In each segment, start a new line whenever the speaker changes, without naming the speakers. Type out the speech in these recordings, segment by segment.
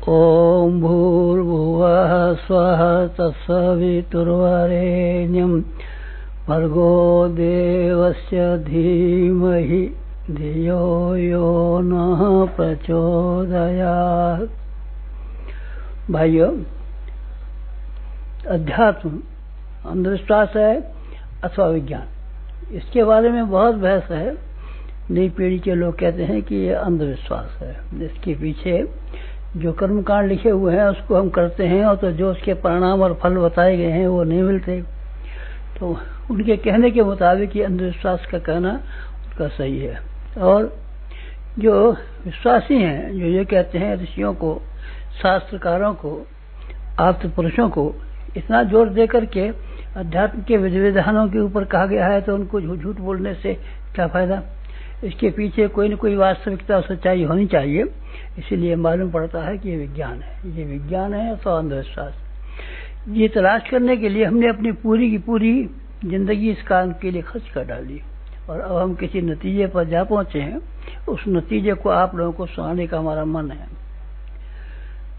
ओम भूर्भुवः स्वः तत्सवितुर्वरेण्यं भर्गो देवस्य धीमहि धियो यो नः प्रचोदयात्। भाइयों, अध्यात्म अंधविश्वास है अथवा विज्ञान, इसके बारे में बहुत बहस है। नई पीढ़ी के लोग कहते हैं कि ये अंधविश्वास है, इसके पीछे जो कर्मकांड लिखे हुए हैं उसको हम करते हैं और तो जो उसके परिणाम और फल बताए गए हैं वो नहीं मिलते। तो उनके कहने के मुताबिक ये अंधविश्वास का कहना उनका सही है। और जो विश्वासी हैं, जो ये कहते हैं ऋषियों को, शास्त्रकारों को, आप्त पुरुषों को इतना जोर दे करके अध्यात्म के विधि विधानों के ऊपर कहा गया है, तो उनको झूठ बोलने से क्या फायदा। इसके पीछे कोई न कोई वास्तविकता और सच्चाई होनी चाहिए। इसीलिए मालूम पड़ता है कि ये विज्ञान है। ये विज्ञान है तो अंधविश्वास। ये तलाश करने के लिए हमने अपनी पूरी की पूरी जिंदगी इस काम के लिए खर्च कर डाली और अब हम किसी नतीजे पर जा पहुंचे हैं। उस नतीजे को आप लोगों को सुनाने का हमारा मन है।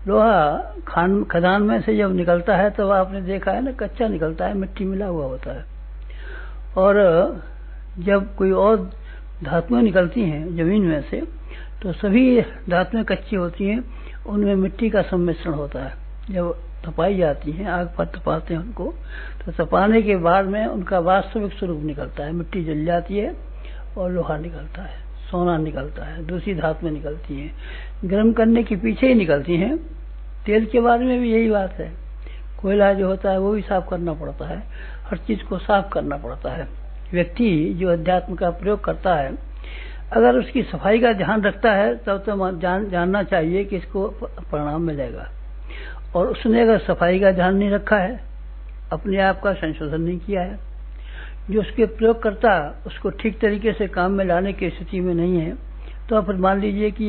लोहा खदान में से जब निकलता है तब आपने देखा है ना, कच्चा निकलता है, मिट्टी मिला हुआ होता है। और जब कोई और धातुएं निकलती हैं जमीन में से, तो सभी धातुएं कच्ची होती हैं, उनमें मिट्टी का सम्मिश्रण होता है। जब तपाई जाती हैं, आग पर तपाते हैं उनको, तो तपाने के बाद में उनका वास्तविक स्वरूप निकलता है। मिट्टी जल जाती है और लोहा निकलता है, सोना निकलता है, दूसरी धातुएं निकलती हैं। गर्म करने के पीछे ही निकलती हैं। तेल के बारे में भी यही बात है। कोयला जो होता है वो भी साफ करना पड़ता है, हर चीज को साफ करना पड़ता है। व्यक्ति जो अध्यात्म का प्रयोग करता है, अगर उसकी सफाई का ध्यान रखता है तब तो जानना चाहिए कि इसको परिणाम मिलेगा। और उसने अगर सफाई का ध्यान नहीं रखा है, अपने आप का संशोधन नहीं किया है, जो उसके प्रयोग करता उसको ठीक तरीके से काम में लाने की स्थिति में नहीं है, तो फिर मान लीजिए कि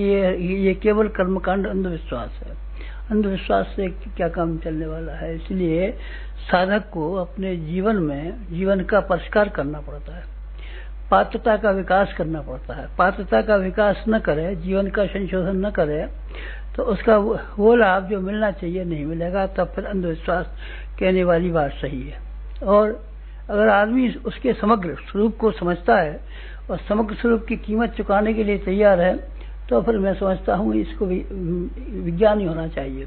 ये केवल कर्मकांड अंधविश्वास है। अंधविश्वास से क्या काम चलने वाला है। इसलिए साधक को अपने जीवन में जीवन का परिष्कार करना पड़ता है, पात्रता का विकास करना पड़ता है। पात्रता का विकास न करे, जीवन का संशोधन न करे, तो उसका वो लाभ जो मिलना चाहिए नहीं मिलेगा। तब फिर अंधविश्वास कहने वाली बात सही है। और अगर आदमी उसके समग्र स्वरूप को समझता है और समग्र स्वरूप की कीमत चुकाने के लिए तैयार है, तो फिर मैं समझता हूँ इसको भी विज्ञान ही होना चाहिए।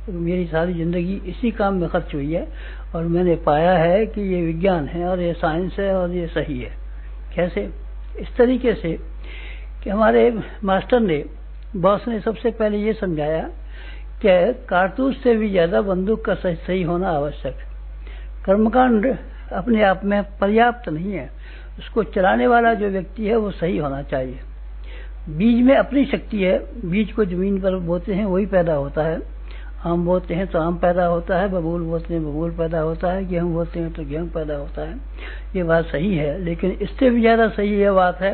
तो मेरी सारी जिंदगी इसी काम में खर्च हुई है और मैंने पाया है कि ये विज्ञान है और ये साइंस है और ये सही है। कैसे? इस तरीके से कि हमारे मास्टर ने, बॉस ने सबसे पहले ये समझाया कि कारतूस से भी ज्यादा बंदूक का सही होना आवश्यक है। कर्मकांड अपने आप में पर्याप्त नहीं है, उसको चलाने वाला जो व्यक्ति है वो सही होना चाहिए। बीज में अपनी शक्ति है। बीज को जमीन पर बोते हैं वही पैदा होता है। आम बोते हैं तो आम पैदा होता है, बबूल बोते हैं बबूल पैदा होता है, गेहूं बोते हैं तो गेहूं पैदा होता है। ये बात सही है, लेकिन इससे भी ज्यादा सही ये बात है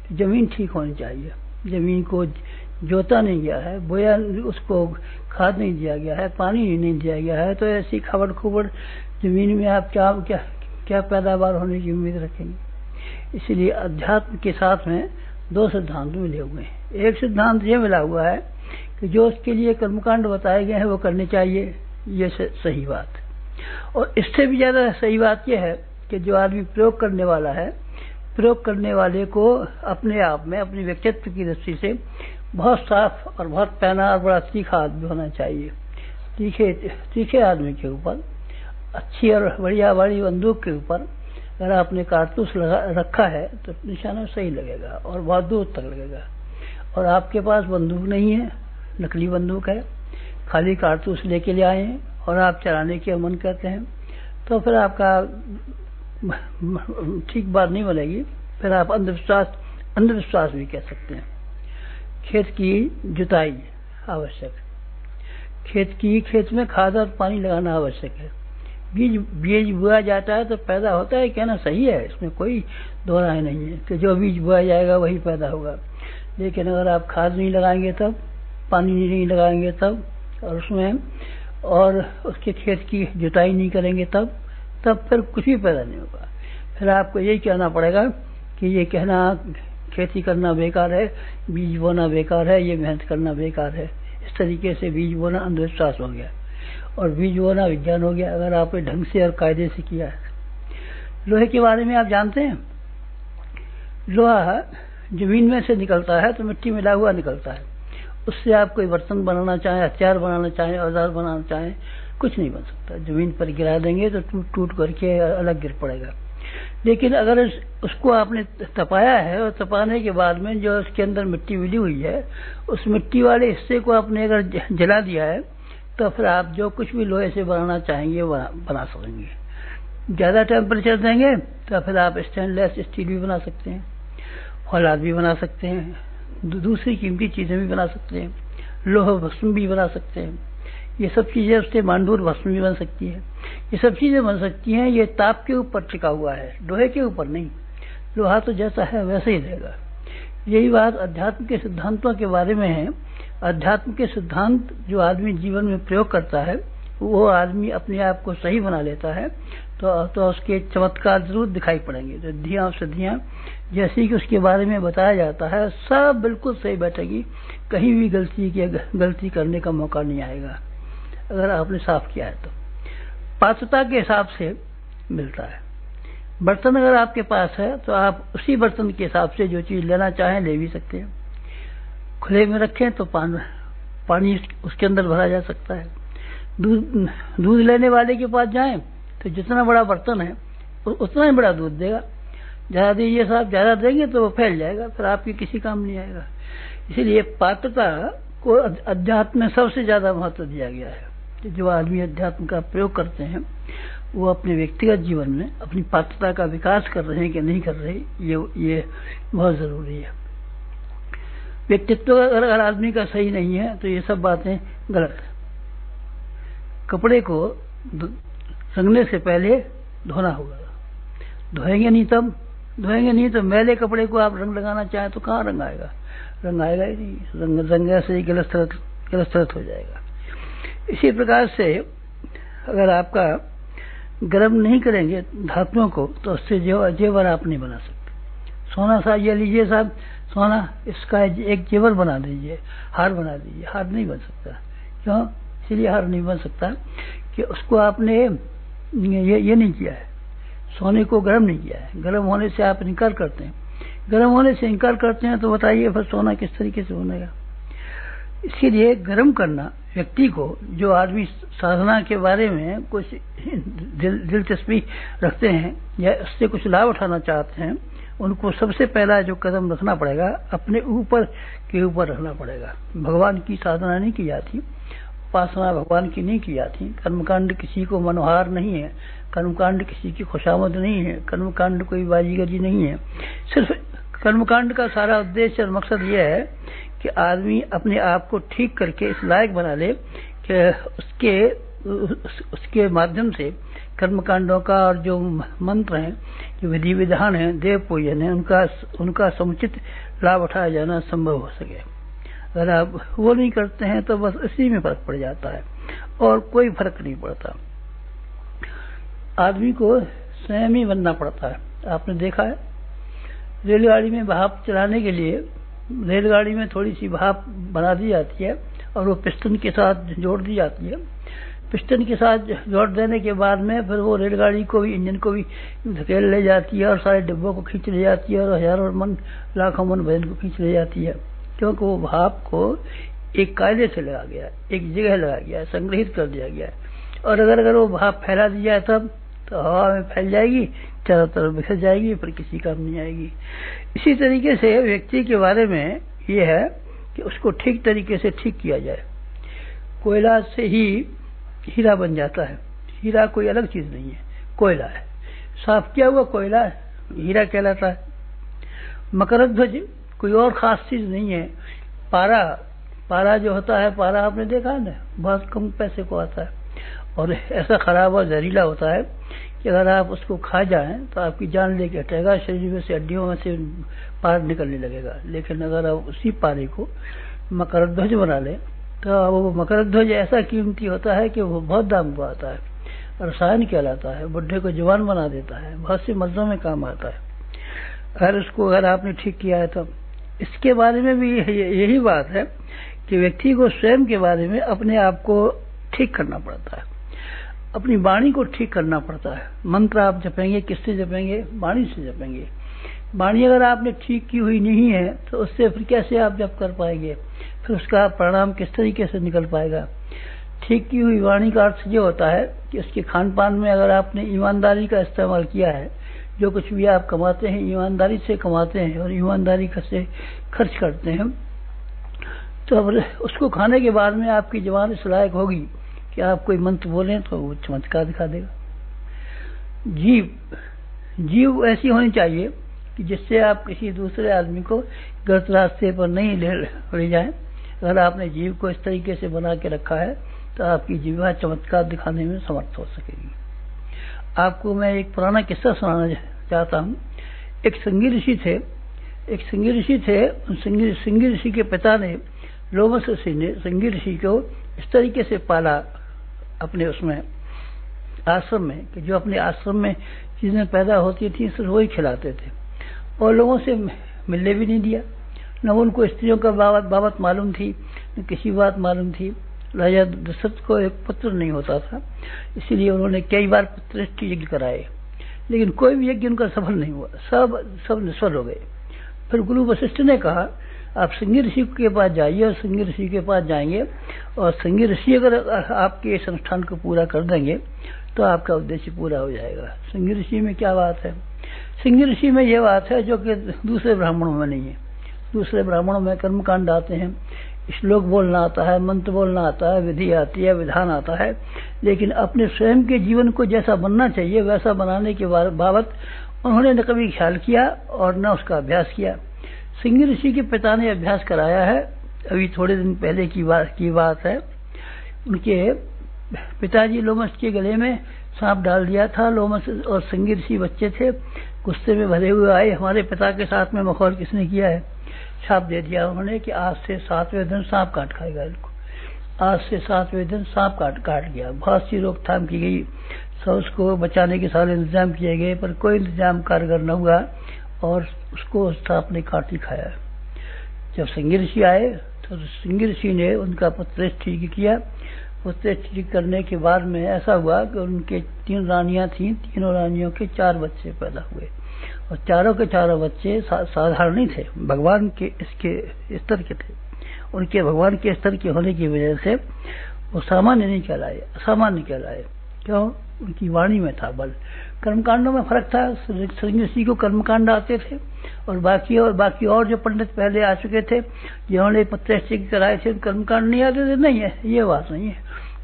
कि जमीन ठीक होनी चाहिए। जमीन को जोता नहीं गया है, बोया, उसको खाद नहीं दिया गया है, पानी नहीं दिया गया है, तो ऐसी खबड़ खुबड़ जमीन में आप क्या पैदावार होने की उम्मीद रखेंगे। इसलिए अध्यात्म के साथ में दो सिद्धांत मिले हुए हैं। एक सिद्धांत ये मिला हुआ है कि जो उसके लिए कर्मकांड बताए गए हैं वो करने चाहिए, ये सही बात। और इससे भी ज्यादा सही बात यह है कि जो आदमी प्रयोग करने वाला है, प्रयोग करने वाले को अपने आप में, अपने व्यक्तित्व की दृष्टि से बहुत साफ और बहुत पैना और बड़ा तीखा आदमी होना चाहिए। तीखे आदमी के ऊपर, अच्छी और बढ़िया बड़ी बंदूक के ऊपर अगर आपने कारतूस रखा है तो निशाना सही लगेगा और बहुत दूर तक लगेगा। और आपके पास बंदूक नहीं है, नकली बंदूक है, खाली कारतूस लेके ले आए हैं और आप चलाने की मन करते हैं, तो फिर आपका ठीक बात नहीं बनेगी। फिर आप अंधविश्वास भी कह सकते हैं। खेत की जुताई आवश्यक, खेत में खाद और पानी लगाना आवश्यक है। बीज बोया जाता है तो पैदा होता है, कहना सही है, इसमें कोई दो राय नहीं है कि जो बीज बोया जाएगा वही पैदा होगा। लेकिन अगर आप खाद नहीं लगाएंगे तब, पानी नहीं लगाएंगे तब, और उसके खेत की जुताई नहीं करेंगे तब फिर कुछ भी पैदा नहीं होगा। फिर आपको यही कहना पड़ेगा कि ये कहना खेती करना बेकार है, बीज बोना बेकार है, ये मेहनत करना बेकार है। इस तरीके से बीज बोना अंधविश्वास हो गया और बीज बोना विज्ञान हो गया, अगर आपने ढंग से और कायदे से किया है। लोहे के बारे में आप जानते हैं, लोहा जमीन में से निकलता है तो मिट्टी मिला हुआ निकलता है। उससे आप कोई बर्तन बनाना चाहें, हथियार बनाना चाहें, औजार बनाना चाहें, कुछ नहीं बन सकता। जमीन पर गिरा देंगे तो टूट टूट करके अलग गिर पड़ेगा। लेकिन अगर उसको आपने तपाया है और तपाने के बाद में जो उसके अंदर मिट्टी मिली हुई है, उस मिट्टी वाले हिस्से को आपने अगर जला दिया है तो फिर आप जो कुछ भी लोहे से बनाना चाहेंगे बना सकेंगे। ज्यादा टेम्परेचर देंगे तो फिर आप स्टेनलेस स्टील भी बना सकते हैं, फौलाद भी बना सकते हैं, दूसरी कीमती चीजें भी बना सकते हैं, लोहा भस्म भी बना सकते हैं। ये सब चीजें, उससे मांडूर भस्म भी बन सकती है। ये सब चीजें बन सकती हैं। ये ताप के ऊपर टिका हुआ है, लोहे के ऊपर नहीं। लोहा तो जैसा है वैसे ही रहेगा। यही बात अध्यात्म के सिद्धांतों के बारे में है। अध्यात्म के सिद्धांत जो आदमी जीवन में प्रयोग करता है, वो आदमी अपने आप को सही बना लेता है तो उसके चमत्कार जरूर दिखाई पड़ेंगे। रिद्धियां और सिद्धियां जैसे कि उसके बारे में बताया जाता है, सब बिल्कुल सही बैठेगी। कहीं भी गलती करने का मौका नहीं आएगा अगर आपने साफ किया है तो। पात्रता के हिसाब से मिलता है। बर्तन अगर आपके पास है तो आप उसी बर्तन के हिसाब से जो चीज लेना चाहें ले भी सकते हैं। खुले में रखें तो पानी उसके अंदर भरा जा सकता है। दूध लेने वाले के पास जाएं तो जितना बड़ा बर्तन है उतना ही बड़ा दूध देगा। ज्यादा दीजिए साहब, ज्यादा देंगे तो वो फैल जाएगा, फिर आपके किसी काम नहीं आएगा। इसीलिए पात्रता को अध्यात्म में सबसे ज्यादा महत्व दिया गया है। जो आदमी अध्यात्म का प्रयोग करते हैं वो अपने व्यक्तिगत जीवन में अपनी पात्रता का विकास कर रहे हैं कि नहीं कर रहे, ये बहुत जरूरी है। व्यक्तित्व अगर आदमी का सही नहीं है तो ये सब बातें गलत है। कपड़े को रंगने से पहले धोना होगा। धोएंगे नहीं तो मैले कपड़े को आप रंग लगाना चाहें तो कहाँ रंग आएगा? रंग आएगा ही नहीं। रंग से ही गलत हो जाएगा। इसी प्रकार से अगर आपका गर्म नहीं करेंगे धातुओं को तो उससे जेवर आप नहीं बना सकते। सोना सा ये लीजिए साहब, सोना इसका एक जेवर बना दीजिए, हार बना दीजिए, हार नहीं बन सकता। क्यों? इसलिए हार नहीं बन सकता कि उसको आपने ये नहीं किया है, सोने को गर्म नहीं किया है। गर्म होने से आप इनकार करते हैं। गर्म होने से इनकार करते हैं तो बताइए फिर सोना किस तरीके से बनेगा? इसीलिए गर्म करना व्यक्ति को, जो आदमी साधना के बारे में कुछ दिलचस्पी रखते हैं या उससे कुछ लाभ उठाना चाहते हैं, उनको सबसे पहला जो कदम रखना पड़ेगा अपने ऊपर के ऊपर रखना पड़ेगा। भगवान की साधना नहीं की जाती, उपासना भगवान की नहीं की जाती। कर्मकांड किसी को मनोहार नहीं है, कर्मकांड किसी की खुशामद नहीं है, कर्मकांड कोई बाजीगरी नहीं है। सिर्फ कर्मकांड का सारा उद्देश्य और मकसद यह है कि आदमी अपने आप को ठीक करके इस लायक बना ले कि उसके माध्यम से कर्मकांडों का और जो मंत्र हैं, जो विधि विधान है, देव पूजन है, उनका समुचित लाभ उठाया जाना संभव हो सके। अगर आप वो नहीं करते हैं तो बस इसी में फर्क पड़ जाता है और कोई फर्क नहीं पड़ता। आदमी को स्वयं ही बनना पड़ता है। आपने देखा है रेलगाड़ी में भाप चलाने के लिए रेलगाड़ी में थोड़ी सी भाप बना दी जाती है और वो पिस्टन के साथ जोड़ दी जाती है। पिस्टन के साथ जोड़ देने के बाद में फिर वो रेलगाड़ी को भी, इंजन को भी धकेल ले जाती है और सारे डिब्बों को खींच ले जाती है और हजारों मन लाखों मन वजन को खींच ले जाती है। क्योंकि वो भाप को एक कायदे से लगा गया, एक जगह लगा गया, संग्रहित कर दिया गया है। और अगर वो भाप फैला दी जाए तब तो हवा में फैल जाएगी, चारों तरफ बिखर जाएगी, फिर किसी काम नहीं आएगी। इसी तरीके से व्यक्ति के बारे में ये है कि उसको ठीक तरीके से ठीक किया जाए। कोयला से ही हीरा बन जाता है। हीरा कोई अलग चीज नहीं है, कोयला है। साफ किया हुआ कोयला हीरा कहलाता है। मकर ध्वज कोई और खास चीज नहीं है। पारा जो होता है, पारा आपने देखा है ना, बहुत कम पैसे को आता है और ऐसा खराब और जहरीला होता है कि अगर आप उसको खा जाएं तो आपकी जान लेके हटेगा, शरीर में से हड्डियों में से पार निकलने लगेगा। लेकिन अगर आप उसी पारे को मकर ध्वज बना लें तो वो मकर ध्वज ऐसा कीमती होता है कि वो बहुत दाम का आता है, रसायन कहलाता है, बुढ़े को जवान बना देता है, बहुत से मर्जों में काम आता है अगर आपने ठीक किया है तो। इसके बारे में भी यही बात है कि व्यक्ति को स्वयं के बारे में अपने आप को ठीक करना पड़ता है, अपनी वाणी को ठीक करना पड़ता है। मंत्र आप जपेंगे, किससे जपेंगे? वाणी से जपेंगे। वाणी अगर आपने ठीक की हुई नहीं है तो उससे फिर कैसे आप जप कर पाएंगे? फिर उसका परिणाम किस तरीके से निकल पाएगा? ठीक की हुई वाणी का अर्थ ये होता है कि उसके खान पान में अगर आपने ईमानदारी का इस्तेमाल किया है, जो कुछ भी आप कमाते हैं ईमानदारी से कमाते हैं और ईमानदारी से खर्च करते हैं, तो अब उसको खाने के बाद में आपकी जुबान इस लायक होगी कि आप कोई मंत्र बोलें तो वो चमत्कार दिखा देगा। जीव ऐसी होनी चाहिए कि जिससे आप किसी दूसरे आदमी को गलत रास्ते पर नहीं ले जाएं। अगर आपने जीव को इस तरीके से बना के रखा है तो आपकी जीवा चमत्कार दिखाने में समर्थ हो सकेगी। आपको मैं एक पुराना किस्सा सुनाना चाहता हूँ। एक संगी ऋषि थे। संगी ऋषि के पिता ने, लोमस ऋषि ने संगी ऋषि को इस तरीके से पाला अपने उसमें आश्रम में कि जो अपने आश्रम में चीजें पैदा होती थी सिर्फ वही खिलाते थे और लोगों से मिलने भी नहीं दिया। न उनको स्त्रियों का बाबत मालूम थी, न किसी बात मालूम थी। राजा दशरथ को एक पुत्र नहीं होता था, इसीलिए उन्होंने कई बार पुत्रष्टि यज्ञ कराए, लेकिन कोई भी यज्ञ उनका सफल नहीं हुआ। सब निष्फल हो गए। फिर गुरु वशिष्ठ ने कहा आप संगी ऋषि के पास जाइए, और संगी ऋषि के पास जाएंगे और संगी ऋषि अगर आपके इस अनुष्ठान को पूरा कर देंगे तो आपका उद्देश्य पूरा हो जाएगा। संगी ऋषि में क्या बात है? संगी ऋषि में यह बात है जो कि दूसरे ब्राह्मणों में नहीं है। दूसरे ब्राह्मणों में कर्मकांड आते हैं, श्लोक बोलना आता है, मंत्र बोलना आता है, विधि आती है, विधान आता है, लेकिन अपने स्वयं के जीवन को जैसा बनना चाहिए वैसा बनाने के बाबत उन्होंने न कभी ख्याल किया और न उसका अभ्यास किया। संगी ऋषि के पिता ने अभ्यास कराया है। अभी थोड़े दिन पहले की बात है। उनके पिताजी लोमस के गले में सांप डाल दिया था। लोमस और संगी ऋषि बच्चे थे, गुस्से में भरे हुए आए, हमारे पिता के साथ में मखौल किसने किया है? शाप दे दिया उन्होंने कि आज से 7वें दिन सांप काट खाएगा इनको। आज से 7वें दिन सांप काट गया। बहुत सी रोकथाम की गई, सब उसको बचाने के सारे इंतजाम किए गए, पर कोई इंतजाम कारगर न हुआ और उसको सांप ने काट ही खाया। जब संगी ऋषि आए तो संगी ऋषि ने उनका पुत्रष्टि किया। पुत्रष्टि करने के बाद में ऐसा हुआ कि उनके 3 रानियां थीं, तीनों रानियों के 4 बच्चे पैदा हुए और चारों के चारों बच्चे साधारण नहीं थे, भगवान के इसके स्तर के थे। उनके भगवान के स्तर के होने की वजह से वो सामान्य नहीं कहलाए, असामान्य कहलाए। क्यों? उनकी वाणी में था बल। कर्मकांडों में फर्क था। संगी ऋषि को कर्मकांड आते थे और बाकी और जो पंडित पहले आ चुके थे जिन्होंने पुत्रष्टि कराए थे कर्मकांड नहीं आते थे। नहीं है, ये बात नहीं है।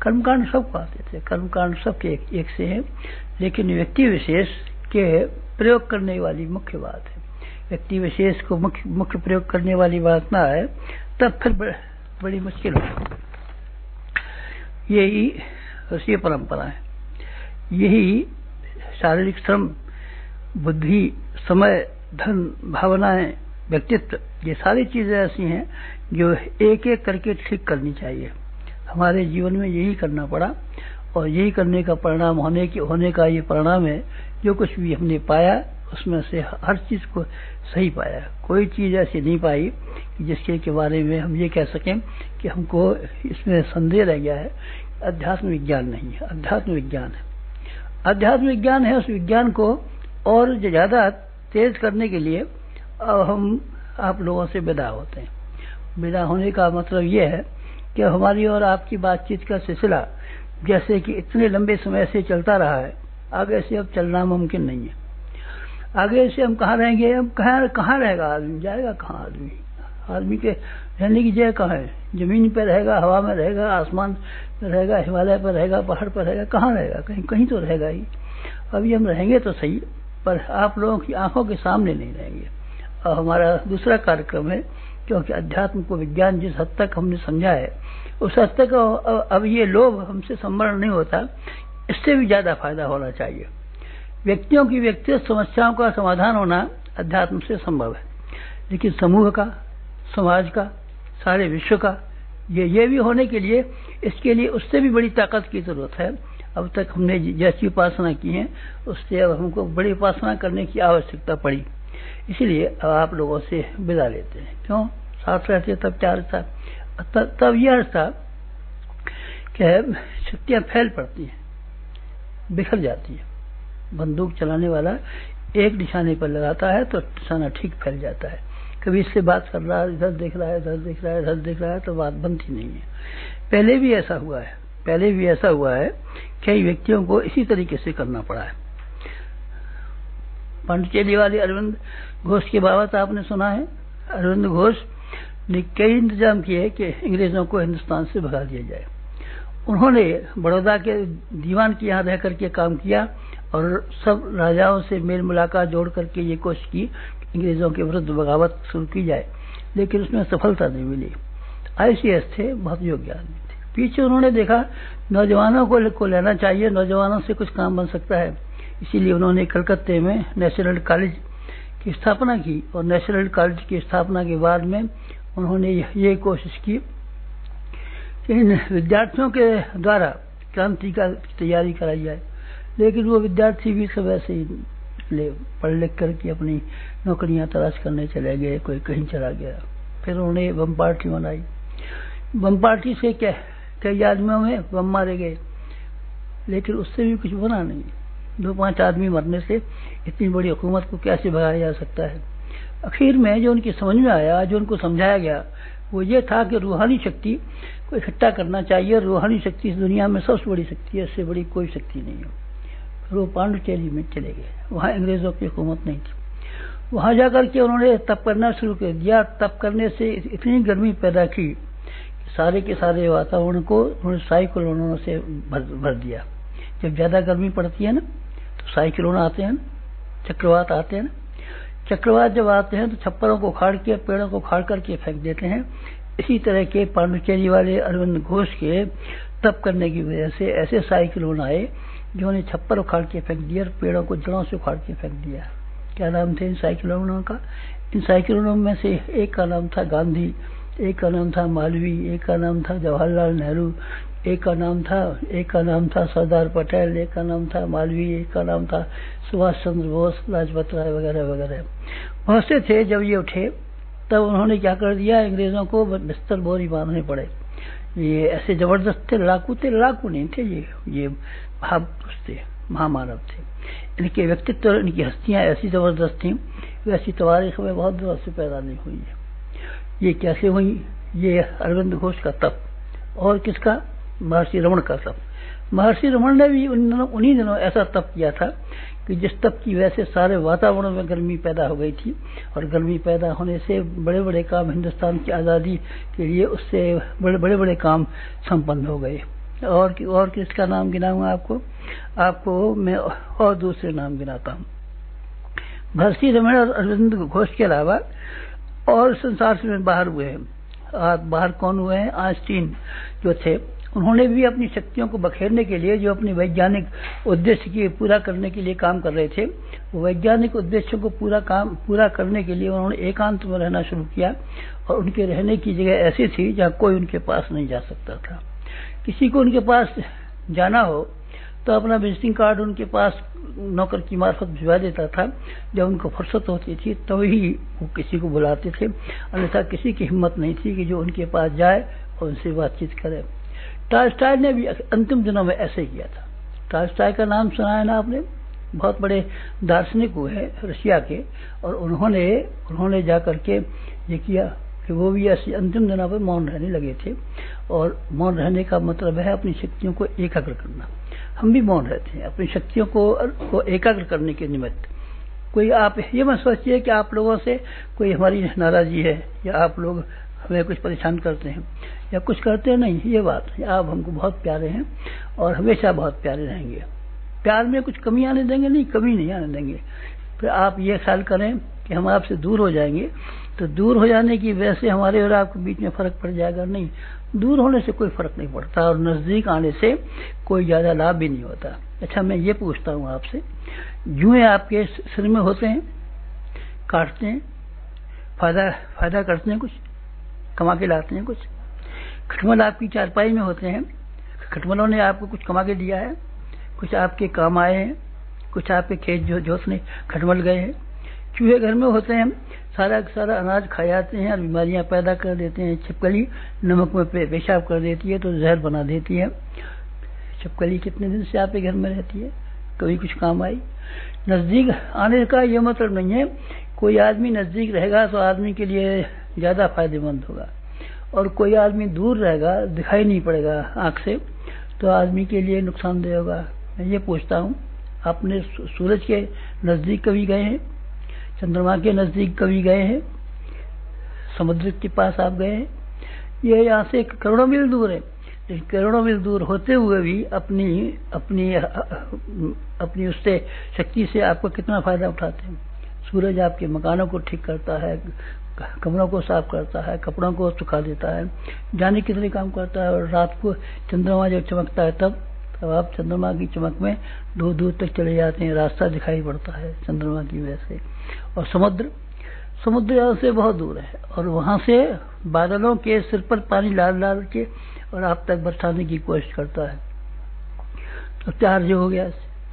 कर्मकांड सबको आते थे, कर्मकांड सबके एक से है, लेकिन व्यक्ति विशेष के प्रयोग करने वाली मुख्य बात है। व्यक्ति विशेष को मुख्य प्रयोग करने वाली बात ना है तब फिर बड़ी मुश्किल हो। यही ऋषि परंपरा है। यही शारीरिक श्रम, बुद्धि, समय, धन, भावनाएं, व्यक्तित्व, ये सारी चीजें ऐसी हैं जो एक एक करके ठीक करनी चाहिए। हमारे जीवन में यही करना पड़ा और यही करने का परिणाम होने का ये परिणाम है। जो कुछ भी हमने पाया उसमें से हर चीज को सही पाया। कोई चीज ऐसी नहीं पाई कि जिसके बारे में हम ये कह सकें कि हमको इसमें संदेह रह गया है। अध्यात्म विज्ञान नहीं है, अध्यात्म विज्ञान है। अध्यात्म विज्ञान है। उस विज्ञान को और ज्यादा तेज करने के लिए हम आप लोगों से विदा होते हैं। विदा होने का मतलब ये है कि हमारी और आपकी बातचीत का सिलसिला जैसे कि इतने लंबे समय से चलता रहा है, आगे से अब चलना मुमकिन नहीं है। आगे से हम कहाँ रहेंगे? हम कहाँ रहेगा आदमी? जाएगा कहाँ आदमी? आदमी के रहने की जगह कहाँ है? जमीन पर रहेगा, हवा में रहेगा, आसमान पर रहेगा, हिमालय पर रहेगा, पहाड़ पर रहेगा? कहाँ रहेगा? कहीं तो रहेगा ही। अभी हम रहेंगे तो सही, पर आप लोगों की आंखों के सामने नहीं रहेंगे। और हमारा दूसरा कार्यक्रम है, क्योंकि अध्यात्म को विज्ञान जिस हद तक हमने समझा है उस हद तक अब ये लोभ हमसे संवरण नहीं होता, इससे भी ज्यादा फायदा होना चाहिए। व्यक्तियों की व्यक्तिगत समस्याओं का समाधान होना अध्यात्म से संभव है, लेकिन समूह का, समाज का, सारे विश्व का ये भी होने के लिए इसके लिए उससे भी बड़ी ताकत की जरूरत है। अब तक हमने जैसी उपासना की है उससे अब हमको बड़ी उपासना करने की आवश्यकता पड़ी। इसलिए अब आप लोगों से विदा लेते हैं। क्यों? साथ रहते तब 4 था, तब यह अर्थ था कि शक्तियां फैल पड़ती हैं, बिखर जाती है। बंदूक चलाने वाला एक निशाने पर लगाता है तो निशाना ठीक फैल जाता है। कभी इससे बात कर रहा है, इधर देख रहा है, इधर देख रहा है, इधर देख रहा है, तो बात बनती नहीं है। पहले भी ऐसा हुआ है, कई व्यक्तियों को इसी तरीके से करना पड़ा है। पांडिचेरी वाले अरविंद घोष की बात आपने सुना है। अरविंद घोष ने कई इंतजाम किए कि अंग्रेजों को हिंदुस्तान से भगा दिया जाए। उन्होंने बड़ौदा के दीवान के यहाँ रह करके काम किया और सब राजाओं से मेल मुलाकात जोड़ करके ये कोशिश की कि अंग्रेजों के विरुद्ध बगावत शुरू की जाए, लेकिन उसमें सफलता नहीं मिली। ICS थे, बहुत योग्य आदमी थे। पीछे उन्होंने देखा नौजवानों को लेना चाहिए, नौजवानों से कुछ काम बन सकता है, इसीलिए उन्होंने कलकत्ते में नेशनल कॉलेज की स्थापना की। और नेशनल कॉलेज की स्थापना के बाद में उन्होंने ये कोशिश की कि इन विद्यार्थियों के द्वारा क्रांति का तैयारी कराई जाए, लेकिन वो विद्यार्थी भी सब ऐसे ही पढ़ लिख करके अपनी नौकरियां तलाश करने चले गए, कोई कहीं चला गया। फिर उन्होंने बम पार्टी बनाई। बम पार्टी से कई आदमियों में बम मारे गए, लेकिन उससे भी कुछ बना नहीं। 2-5 आदमी मरने से इतनी बड़ी हुकूमत को कैसे भगाया जा सकता है। आखिर में जो उनकी समझ में आया, जो उनको समझाया गया, वो ये था कि रूहानी शक्ति को इकट्ठा करना चाहिए। रूहानी शक्ति इस दुनिया में सबसे बड़ी शक्ति है, इससे बड़ी कोई शक्ति नहीं है। फिर वो पांडिचेरी में चले गए, वहाँ अंग्रेजों की हुकूमत नहीं थी। वहाँ जाकर के उन्होंने तप करना शुरू कर दिया। तप करने से इतनी गर्मी पैदा की कि सारे के सारे वातावरण को उन्होंने साइक्लोनों से भर दिया। जब ज्यादा गर्मी पड़ती है ना, तो साइक्लोन आते हैं, चक्रवात आते हैं। चक्रवात जब आते हैं तो छप्परों को उखाड़ के, पेड़ों को उखाड़ करके फेंक देते हैं। इसी तरह के पांडिचेरी वाले अरविंद घोष के तप करने की वजह से ऐसे साइक्लोन आए जिन्होंने छप्पर उखाड़ के फेंक दिया और पेड़ों को जड़ों से उखाड़ के फेंक दिया। क्या नाम थे इन साइक्लोनों का? इन साइक्लोनों में से एक का नाम था गांधी, एक का नाम था मालवीय, एक का नाम था जवाहरलाल नेहरू, एक का नाम था सरदार पटेल, एक का नाम था मालवीय, एक का नाम था सुभाष चंद्र बोस, लाजपत राय वगैरह वगैरह बहुत से थे। जब ये उठे तब उन्होंने क्या कर दिया, अंग्रेजों को बिस्तर बोरी बांधने पड़े। ये ऐसे जबरदस्त थे, लड़ाकू नहीं थे, ये महापुरुष थे, महामानव थे। इनके व्यक्तित्व, इनकी हस्तियां ऐसी जबरदस्त थी, वैसी तारीख में बहुत दिनों से पैदा नहीं हुई है। ये कैसे हुई? ये अरविंद घोष का तप और किसका? महर्षि रमण का तप। महर्षि रमण ने भी उन्हीं दिनों ऐसा तप किया था कि जिस तप की वजह से सारे वातावरण में गर्मी पैदा हो गई थी, और गर्मी पैदा होने से बड़े बड़े काम हिंदुस्तान की आज़ादी के लिए उससे बड़े बड़े काम संपन्न हो गए। और किसका नाम गिनाऊंगा आपको मैं और दूसरे नाम गिनाता हूँ। महर्षि रमण और अरविंद घोष के अलावा और संसार से बाहर हुए हैं। बाहर कौन हुए हैं? आइंस्टीन जो थे, उन्होंने भी अपनी शक्तियों को बखेरने के लिए, जो अपनी वैज्ञानिक उद्देश्य की पूरा करने के लिए काम कर रहे थे, वो वैज्ञानिक उद्देश्यों को पूरा करने के लिए उन्होंने एकांत में रहना शुरू किया। और उनके रहने की जगह ऐसी थी जहाँ कोई उनके पास नहीं जा सकता था। किसी को उनके पास जाना हो तो अपना विजिटिंग कार्ड उनके पास नौकर की मार्फत भिजवा देता था। जब उनको फुर्सत होती थी तभी वो किसी को बुलाते थे, अन्यथा किसी की हिम्मत नहीं थी कि जो उनके पास जाए और उनसे बातचीत करे। टॉलस्टॉय ने भी अंतिम दिनों में ऐसे किया था। टॉलस्टॉय का नाम सुना है ना आपने? बहुत बड़े दार्शनिक हुए हैं रशिया के, और उन्होंने जाकर के ये किया कि वो भी ऐसे अंतिम दिनों पर मौन रहने लगे थे। और मौन रहने का मतलब है अपनी शक्तियों को एकाग्र करना। हम भी मौन रहते हैं अपनी शक्तियों को एकाग्र करने के निमित्त। कोई आप ये मत सोचिए कि आप लोगों से कोई हमारी नाराजगी है, या आप लोग हमें कुछ परेशान करते हैं या कुछ करते नहीं, ये बात है। आप हमको बहुत प्यारे हैं और हमेशा बहुत प्यारे रहेंगे। प्यार में कुछ कमी आने देंगे नहीं, कमी नहीं आने देंगे। फिर आप ये ख्याल करें कि हम आपसे दूर हो जाएंगे, तो दूर हो जाने की वजह से हमारे और आपके बीच में फर्क पड़ जाएगा? नहीं, दूर होने से कोई फर्क नहीं पड़ता और नजदीक आने से कोई ज्यादा लाभ भी नहीं होता। अच्छा, मैं ये पूछता हूँ आपसे, जुएं आपके सिर में होते हैं, काटते हैं, फायदा करते हैं, कुछ कमा के लाते हैं, कुछ खटमल आपकी चारपाई में होते हैं, खटमलों ने आपको कुछ कमा के दिया है, कुछ आपके काम आए हैं, कुछ आपके खेत जोतने खटमल गए हैं। चूहे घर में होते हैं, सारा सारा अनाज खा जाते हैं और बीमारियां पैदा कर देते हैं। छिपकली नमक में पेशाब कर देती है तो जहर बना देती है। छिपकली कितने दिन से आपके घर में रहती है, कभी कुछ काम आई? नजदीक आने का ये मतलब नहीं है, कोई आदमी नजदीक रहेगा तो आदमी के लिए ज्यादा फायदेमंद होगा, और कोई आदमी दूर रहेगा, दिखाई नहीं पड़ेगा आंख से, तो आदमी के लिए नुकसानदेह होगा। मैं ये पूछता हूँ, आपने सूरज के नजदीक कभी गए हैं? चंद्रमा के नजदीक कभी गए हैं? समुद्र के पास आप गए हैं? ये यहाँ से करोड़ों मील दूर है, लेकिन करोड़ों मील दूर होते हुए भी अपनी अपनी अपनी उससे शक्ति से आपको कितना फायदा उठाते हैं। सूरज आपके मकानों को ठीक करता है, कमरों को साफ करता है, कपड़ों को सुखा देता है, जाने कितने काम करता है। और रात को चंद्रमा जब चमकता है तब आप चंद्रमा की चमक में दूर दूर तक चले जाते हैं, रास्ता दिखाई पड़ता है चंद्रमा की वजह से। और समुद्र यहाँ से बहुत दूर है, और वहां से बादलों के सिर पर पानी डाल डाल के और आप तक बरसाने की कोशिश करता है। तो क्या अर्ज हो गया?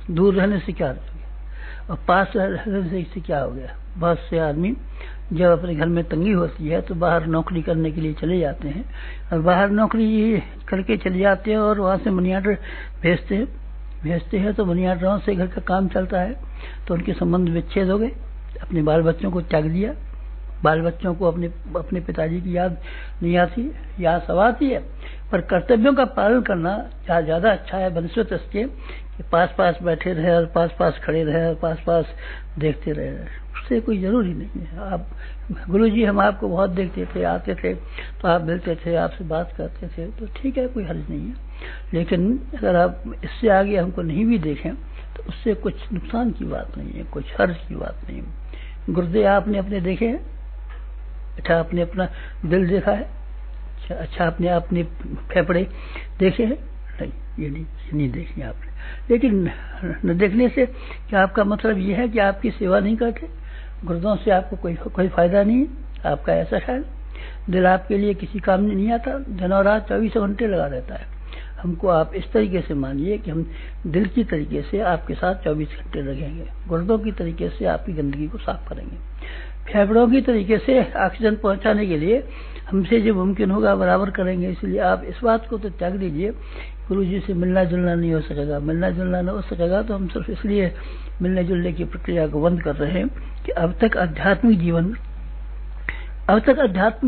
दूर रहने से क्या अर्ज हो गया, और पास रहने से क्या हो गया? बहुत से आदमी जब अपने घर में तंगी होती है तो बाहर नौकरी करने के लिए चले जाते हैं, और बाहर नौकरी करके चले जाते हैं और वहां से मनी ऑर्डर भेजते हैं तो मनी ऑर्डरों से घर का काम चलता है, तो उनके संबंध विच्छेद हो गए, अपने बाल बच्चों को त्याग दिया। बाल बच्चों को अपने पिताजी की याद नहीं आती, याद सब आती है, पर कर्तव्यों का पालन करना ज्यादा अच्छा है बनस्पत इसके कि पास पास बैठे रहे और पास पास खड़े रहे और पास पास देखते रहे, उससे कोई जरूरी नहीं है। आप गुरुजी हम आपको बहुत देखते थे, आते थे तो आप मिलते थे, आपसे बात करते थे, तो ठीक है, कोई हर्ज नहीं है। लेकिन अगर आप इससे आगे हमको नहीं भी देखें तो उससे कुछ नुकसान की बात नहीं है, कुछ हर्ज की बात नहीं है। गुर्दे आपने अपने देखे हैं? अच्छा, आपने अपना दिल देखा है? अच्छा, आपने अपने फेफड़े देखे हैं? नहीं, ये नहीं देखे आपने। लेकिन न देखने से क्या आपका मतलब ये है कि आपकी सेवा नहीं करते? गुर्दों से आपको कोई फायदा नहीं है आपका, ऐसा ख्याल? दिल आपके लिए किसी काम में नहीं आता, दिन और रात 24 घंटे लगा रहता है। हमको आप इस तरीके से मानिए कि हम दिल की तरीके से आपके साथ 24 घंटे लगेंगे, गुर्दों की तरीके से आपकी गंदगी को साफ करेंगे, फेफड़ों की तरीके से ऑक्सीजन पहुंचाने के लिए हमसे जो मुमकिन होगा बराबर करेंगे। इसलिए आप इस बात को तो त्याग दीजिए, गुरुजी से मिलना जुलना नहीं हो सकेगा। मिलना जुलना नहीं हो सकेगा तो हम सिर्फ इसलिए मिलने जुलने की प्रक्रिया को बंद कर रहे हैं कि अब तक आध्यात्मिक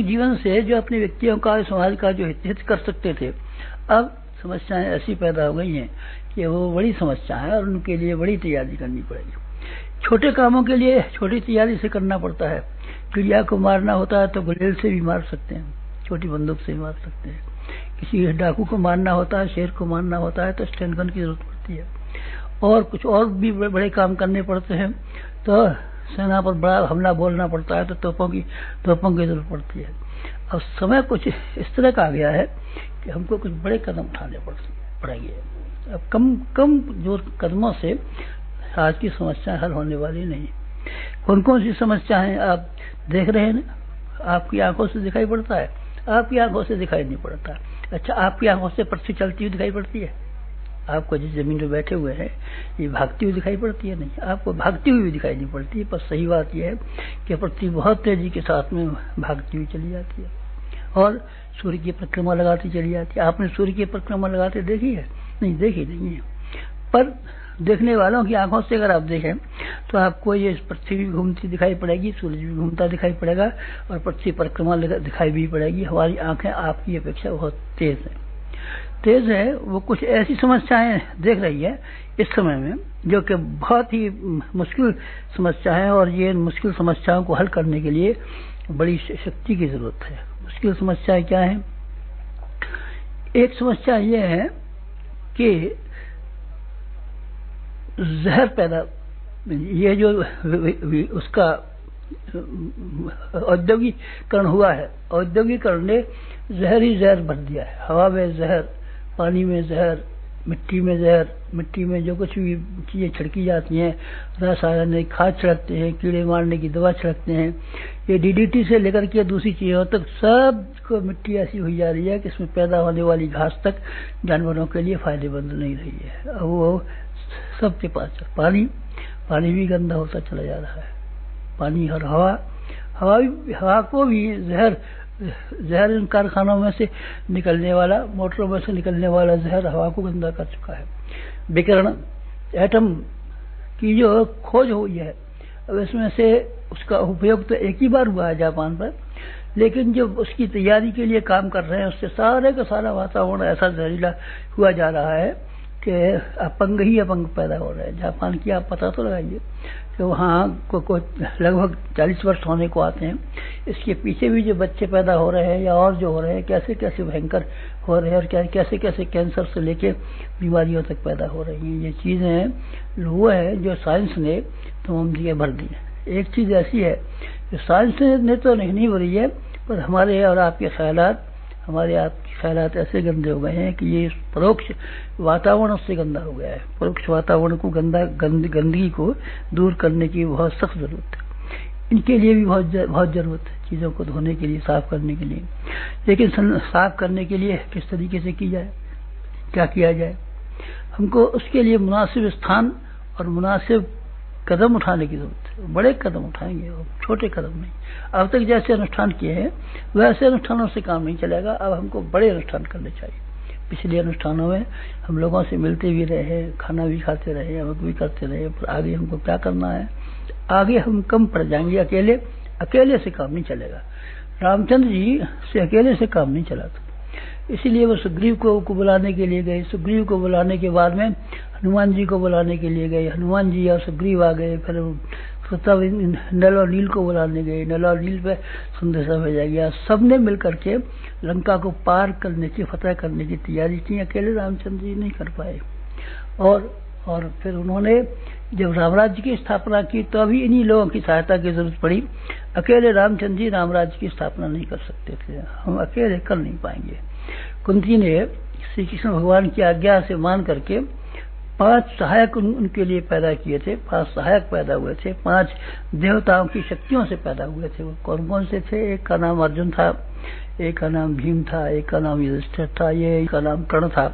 जीवन से जो अपने व्यक्तियों का, समाज का जो हित कर सकते थे, अब समस्याएं ऐसी पैदा हो गई हैं कि वो बड़ी समस्या है और उनके लिए बड़ी तैयारी करनी पड़ेगी। छोटे कामों के लिए छोटी तैयारी से करना पड़ता है। चिड़िया को मारना होता है तो गुलेल से भी मार सकते हैं, छोटी बंदूक से भी मार सकते हैं। किसी डाकू को मारना होता है, शेर को मारना होता है तो स्टैंड गन की जरूरत पड़ती है, और कुछ और भी बड़े काम करने पड़ते हैं तो सेना पर बड़ा हमला बोलना पड़ता है तो तोपों की जरूरत पड़ती है। अब समय कुछ इस तरह का आ गया है कि हमको कुछ बड़े कदम उठाने पड़ेंगे। अब कम जो कदमों से आज की समस्या हल होने वाली नहीं। कौन कौन सी समस्याएं आप देख रहे हैं ना? आपकी आंखों से दिखाई पड़ता है? आपकी आंखों से दिखाई नहीं पड़ता। अच्छा, आपकी आंखों से पृथ्वी चलती हुई दिखाई पड़ती है? आपको जिस जमीन पे बैठे हुए हैं ये भागती हुई दिखाई पड़ती है? नहीं, आपको भागती हुई भी दिखाई नहीं पड़ती। पर सही बात यह है कि पृथ्वी बहुत तेजी के साथ में भागती हुई चली जाती है और सूर्य की परिक्रमा लगाती चली जाती है। आपने सूर्य की परिक्रमा लगाते देखी है? नहीं, देखी नहीं है। पर देखने वालों की आंखों से अगर आप देखें तो आपको ये पृथ्वी भी घूमती दिखाई पड़ेगी, सूरज भी घूमता दिखाई पड़ेगा और पृथ्वी परिक्रमा दिखाई भी पड़ेगी। हमारी आंखें आपकी अपेक्षा बहुत तेज है। वो कुछ ऐसी समस्याएं देख रही है इस समय में जो कि बहुत ही मुश्किल समस्या है, और ये मुश्किल समस्याओं को हल करने के लिए बड़ी शक्ति की जरूरत है। मुश्किल समस्याएं क्या है? एक समस्या ये है कि जहर पैदा, ये जो उसका औद्योगिकरण हुआ है, औद्योगिकरण ने जहर ही जहर भर दिया है। हवा में जहर, पानी में जहर, मिट्टी में जहर, मिट्टी में जो कुछ भी चीजें छिड़की जाती हैं, रासायनिक खाद छिड़कते हैं, कीड़े मारने की दवा छिड़कते हैं, ये डीडीटी से लेकर के दूसरी चीजों तक सब को मिट्टी ऐसी हुई जा रही है कि इसमें पैदा होने वाली घास तक जानवरों के लिए फायदेमंद नहीं रही है। अब वो सबके पास पानी भी गंदा होता चला जा रहा है। पानी और हवा को भी जहर इन कारखानों में से निकलने वाला, मोटरों में से निकलने वाला जहर हवा को गंदा कर चुका है। विकिरण एटम की जो खोज हुई है, अब इसमें से उसका उपयोग तो एक ही बार हुआ है जापान पर, लेकिन जब उसकी तैयारी के लिए काम कर रहे हैं उससे सारे का सारा वातावरण ऐसा जहरीला हुआ जा रहा है कि अपंग ही अपंग पैदा हो रहे हैं। जापान की आप पता तो लगाइए कि वहाँ को लगभग 40 वर्ष होने को आते हैं, इसके पीछे भी जो बच्चे पैदा हो रहे हैं या और जो हो रहे हैं, कैसे कैसे भयंकर हो रहे हैं और कैसे कैसे कैंसर से लेके बीमारियों तक पैदा हो रही हैं। ये चीज़ें वो है जो साइंस ने तमाम जगह भर दी है। एक चीज़ ऐसी है जो साइंस ने तो नहीं भरी है, पर हमारे और आपके ख्यालात, हमारे आपके ख्यालात ऐसे गंदे हो गए हैं कि ये परोक्ष वातावरण से गंदा हो गया है। परोक्ष वातावरण को गंदगी को दूर करने की बहुत सख्त जरूरत है। इनके लिए भी बहुत जरूरत है, चीज़ों को धोने के लिए, साफ करने के लिए। लेकिन साफ करने के लिए किस तरीके से की जाए, क्या किया जाए? हमको उसके लिए मुनासिब स्थान और मुनासिब कदम उठाने की जरूरत है। बड़े कदम उठाएंगे, छोटे कदम नहीं। अब तक जैसे अनुष्ठान किए हैं वैसे अनुष्ठानों से काम नहीं चलेगा, अब हमको बड़े अनुष्ठान करने चाहिए। पिछले अनुष्ठानों में हम लोगों से मिलते भी रहे, खाना भी खाते रहे, अमक भी करते रहे, पर आगे हमको क्या करना है? आगे हम कम पड़ जाएंगे। अकेले से काम नहीं चलेगा। रामचंद्र जी से अकेले से काम नहीं चला था, इसीलिए वो सुग्रीव को बुलाने के लिए गए। सुग्रीव को बुलाने के बाद में हनुमान जी को बुलाने के लिए गए। हनुमान जी और सुग्रीव आ गए। फिर तब नल और नील को बुलाने गए। नल और नील पे संदेशा भेजा गया। सबने मिलकर के लंका को पार करने की, फतह करने की तैयारी की। अकेले रामचंद्र जी नहीं कर पाए। और फिर उन्होंने जब रामराज्य की स्थापना की तो अभी इन्हीं लोगों की सहायता की जरूरत पड़ी। अकेले रामचंद्र जी रामराज्य की स्थापना नहीं कर सकते थे, हम अकेले कर नहीं पाएंगे। कुंती ने श्री कृष्ण भगवान की आज्ञा से मान करके 5 सहायक उनके लिए पैदा किए थे। 5 सहायक पैदा हुए थे, 5 देवताओं की शक्तियों से पैदा हुए थे। वो कौन कौन से थे? एक का नाम अर्जुन था, एक का नाम भीम था, एक का नाम युधिष्ठिर था, एक का नाम कर्ण था,